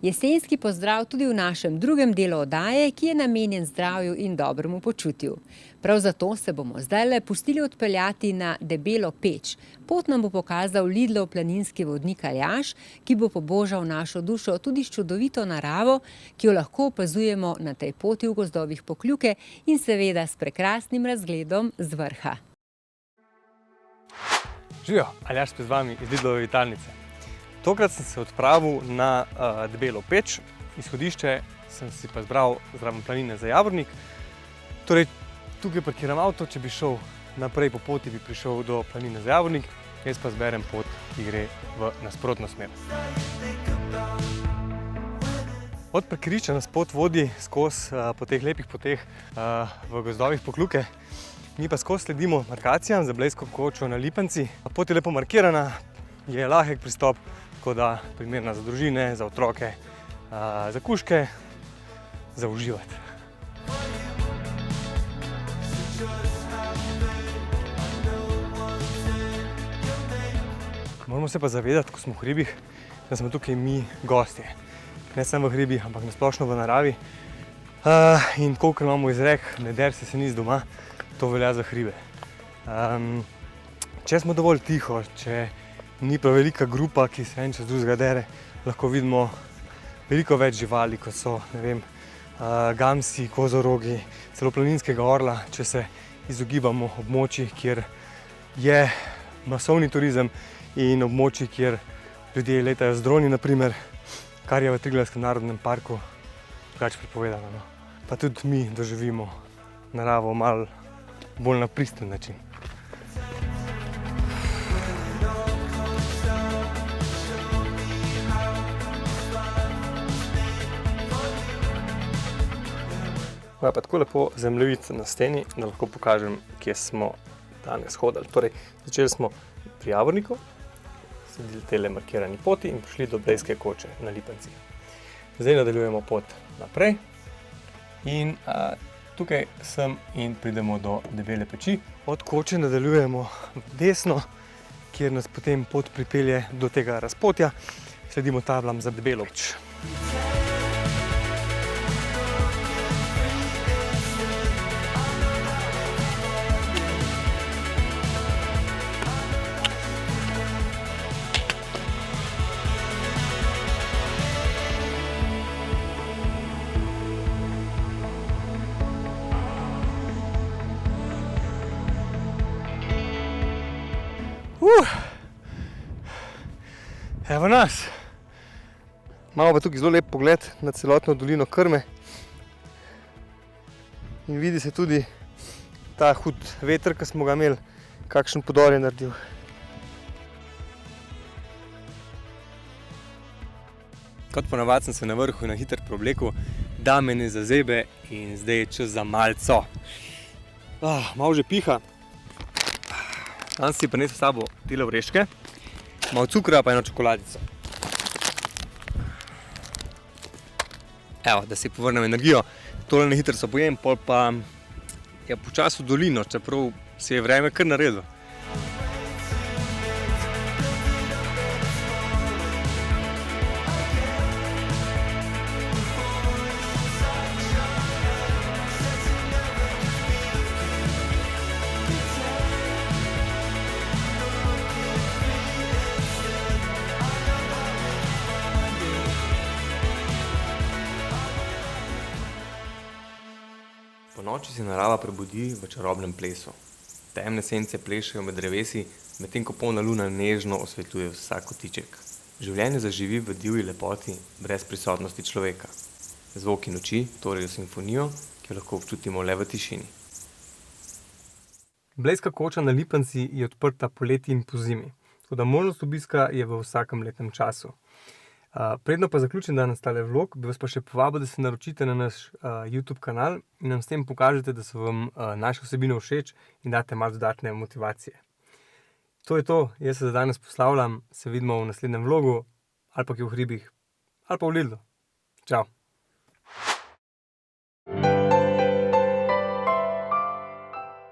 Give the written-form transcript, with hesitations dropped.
Jesenski pozdrav tudi v našem drugem delu oddaje, ki je namenjen zdravju in dobremu počutju. Prav zato se bomo zdajle pustili odpeljati na Debelo peč. Pot nam bo pokazal Lidlov planinski vodnik Aljaž, ki bo pobožal našo dušo tudi s čudovito naravo, ki jo lahko opazujemo na tej poti v gozdovih Pokljuke in seveda s prekrasnim razgledom z vrha. Živijo, Aljaž spet z vami iz Lidlove vitalnice. Tokrat sem se odpravil na Debelo peč, izhodišče sem si pa izbral zraven planine za Javornik. Torej, tukaj parkiram avto, če bi šel naprej po poti, bi prišel do planine za Javornik, jaz pa zberem pot, ki gre v nasprotno smer. Od parkirišča nas pot vodi skozi po teh lepih poteh v gozdovih Pokljuke. Mi pa skozi sledimo markacijam za Blejsko kočo na Lipenci. Pot je lepo markirana, je lahek pristop, tako da primerna za družine, za otroke, za kužke, za uživati. Moramo se pa zavedati, ko smo v hribih, da smo tukaj mi gostje. Ne samo v hribih, ampak nasplošno v naravi. In kolikor imamo izrek, ne der se ni z doma, to velja za hribe. Če smo dovolj tiho, če ni prav velika grupa, ki se en čez drugega dere, lahko vidimo veliko več živali, kot so, ne vem, gamsi, kozorogi, celo planinskega orla, če se izogibamo območij, kjer je masovni turizem in območij, kjer ljudje letajo z droni, na primer, kar je v Triglavskem narodnem parku drugače prepovedano. Pa tudi mi doživimo naravo malo bolj na pristen način. Moja pa tako lepo zemljevid na steni, da lahko pokažem, kje smo danes hodili. Torej, začeli smo pri Javorniku, sledili tele markirani poti in prišli do Blejske koče na Lipenci. Zdaj nadaljujemo pot naprej in tukaj sem in pridemo do Debele peči. Od koče nadaljujemo desno, kjer nas potem pot pripelje do tega razpotja. Sledimo tablam za Debelo peč. Evo nas. Imamo pa tukaj zelo lep pogled na celotno dolino Krme. In vidi se tudi ta hud veter, ki smo ga imeli, kakšen podor je naredil. Kot ponavadi sem se na vrhu na hitro preoblekel, da me ne zazebe in zdaj je čas za malco. Malo že piha. Danes si prinesel s sabo tile oreščke, malo cukra pa eno čokoladico. Evo, da si povrnem energijo. Tole na hitro se pojem, pol pa je počasi v dolino, čeprav se je vreme kar naredilo. Ponoči se narava prebudi v čarobnem plesu. Temne sence plešejo med drevesi, medtem ko polna luna nežno osvetljuje vsak kotiček. Življenje zaživi v divji lepoti brez prisotnosti človeka. Zvoki noči tvorijo simfonijo, ki jo lahko občutimo le v tišini. Blejska koča na Lipenci je odprta poleti in pozimi, tako da možnost obiska je v vsakem letnem času. Predno pa zaključim danes tale vlog, bi vas pa še povabil, da se naročite na naš YouTube kanal in nam s tem pokažete, da so vam naše vsebine všeč in date malo dodatne motivacije. To je to, jaz se za danes poslavljam, se vidimo v naslednjem vlogu, ali pa kje v hribih, ali pa v Lidlu. Čau!